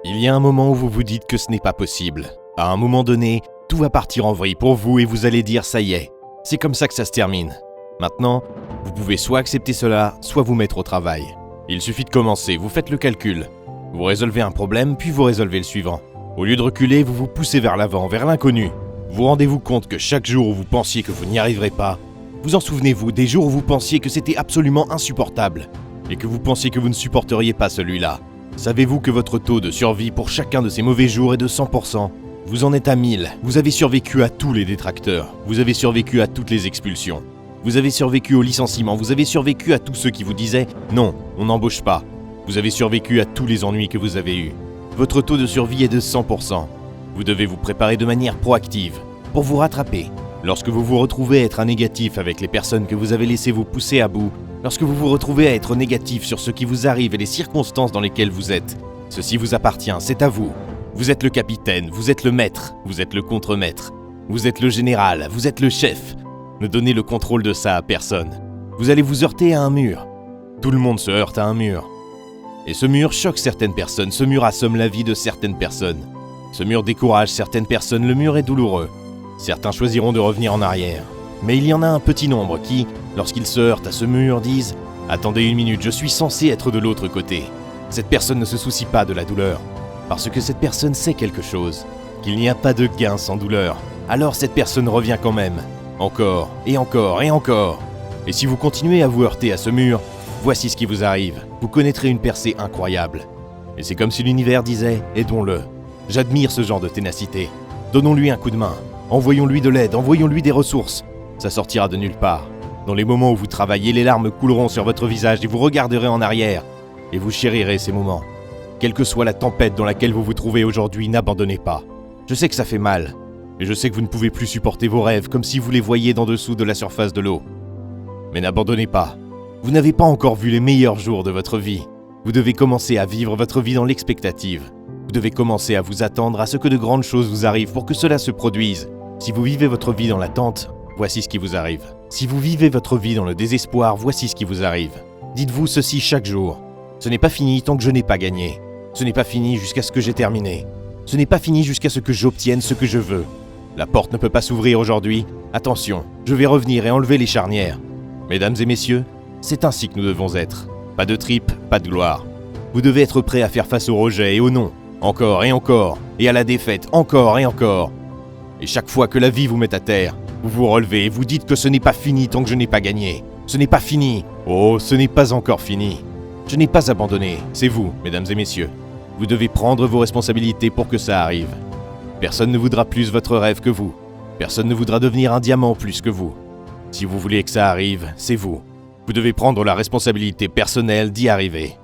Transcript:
Il y a un moment où vous vous dites que ce n'est pas possible. À un moment donné, tout va partir en vrille pour vous et vous allez dire « ça y est ». C'est comme ça que ça se termine. Maintenant, vous pouvez soit accepter cela, soit vous mettre au travail. Il suffit de commencer, vous faites le calcul. Vous résolvez un problème, puis vous résolvez le suivant. Au lieu de reculer, vous vous poussez vers l'avant, vers l'inconnu. Vous rendez-vous compte que chaque jour où vous pensiez que vous n'y arriverez pas, vous en souvenez-vous des jours où vous pensiez que c'était absolument insupportable et que vous pensiez que vous ne supporteriez pas celui-là. Savez-vous que votre taux de survie pour chacun de ces mauvais jours est de 100%? Vous en êtes à 1000. Vous avez survécu à tous les détracteurs. Vous avez survécu à toutes les expulsions. Vous avez survécu au licenciement. Vous avez survécu à tous ceux qui vous disaient « Non, on n'embauche pas ». Vous avez survécu à tous les ennuis que vous avez eus. Votre taux de survie est de 100%. Vous devez vous préparer de manière proactive pour vous rattraper. Lorsque vous vous retrouvez à être un négatif avec les personnes que vous avez laissées vous pousser à bout, lorsque vous vous retrouvez à être négatif sur ce qui vous arrive et les circonstances dans lesquelles vous êtes, ceci vous appartient, c'est à vous. Vous êtes le capitaine, vous êtes le maître, vous êtes le contre-maître, vous êtes le général, vous êtes le chef. Ne donnez le contrôle de ça à personne. Vous allez vous heurter à un mur. Tout le monde se heurte à un mur. Et ce mur choque certaines personnes, ce mur assomme la vie de certaines personnes. Ce mur décourage certaines personnes, le mur est douloureux. Certains choisiront de revenir en arrière. Mais il y en a un petit nombre qui, lorsqu'ils se heurtent à ce mur, disent « Attendez une minute, je suis censé être de l'autre côté ». Cette personne ne se soucie pas de la douleur. Parce que cette personne sait quelque chose, qu'il n'y a pas de gain sans douleur. Alors cette personne revient quand même. Encore, et encore, et encore. Et si vous continuez à vous heurter à ce mur, voici ce qui vous arrive. Vous connaîtrez une percée incroyable. Et c'est comme si l'univers disait « Aidons-le ». J'admire ce genre de ténacité. Donnons-lui un coup de main. Envoyons-lui de l'aide, envoyons-lui des ressources. Ça sortira de nulle part. Dans les moments où vous travaillez, les larmes couleront sur votre visage et vous regarderez en arrière. Et vous chérirez ces moments. Quelle que soit la tempête dans laquelle vous vous trouvez aujourd'hui, n'abandonnez pas. Je sais que ça fait mal. Et je sais que vous ne pouvez plus supporter vos rêves comme si vous les voyiez d'en dessous de la surface de l'eau. Mais n'abandonnez pas. Vous n'avez pas encore vu les meilleurs jours de votre vie. Vous devez commencer à vivre votre vie dans l'expectative. Vous devez commencer à vous attendre à ce que de grandes choses vous arrivent pour que cela se produise. Si vous vivez votre vie dans l'attente, voici ce qui vous arrive. Si vous vivez votre vie dans le désespoir, voici ce qui vous arrive. Dites-vous ceci chaque jour. Ce n'est pas fini tant que je n'ai pas gagné. Ce n'est pas fini jusqu'à ce que j'ai terminé. Ce n'est pas fini jusqu'à ce que j'obtienne ce que je veux. La porte ne peut pas s'ouvrir aujourd'hui. Attention, je vais revenir et enlever les charnières. Mesdames et messieurs, c'est ainsi que nous devons être. Pas de tripes, pas de gloire. Vous devez être prêt à faire face au rejet et au non. Encore et à la défaite, encore et encore. Et chaque fois que la vie vous met à terre, vous vous relevez et vous dites que ce n'est pas fini tant que je n'ai pas gagné. Ce n'est pas fini. Oh, ce n'est pas encore fini. Je n'ai pas abandonné, c'est vous, mesdames et messieurs. Vous devez prendre vos responsabilités pour que ça arrive. Personne ne voudra plus votre rêve que vous. Personne ne voudra devenir un diamant plus que vous. Si vous voulez que ça arrive, c'est vous. Vous devez prendre la responsabilité personnelle d'y arriver.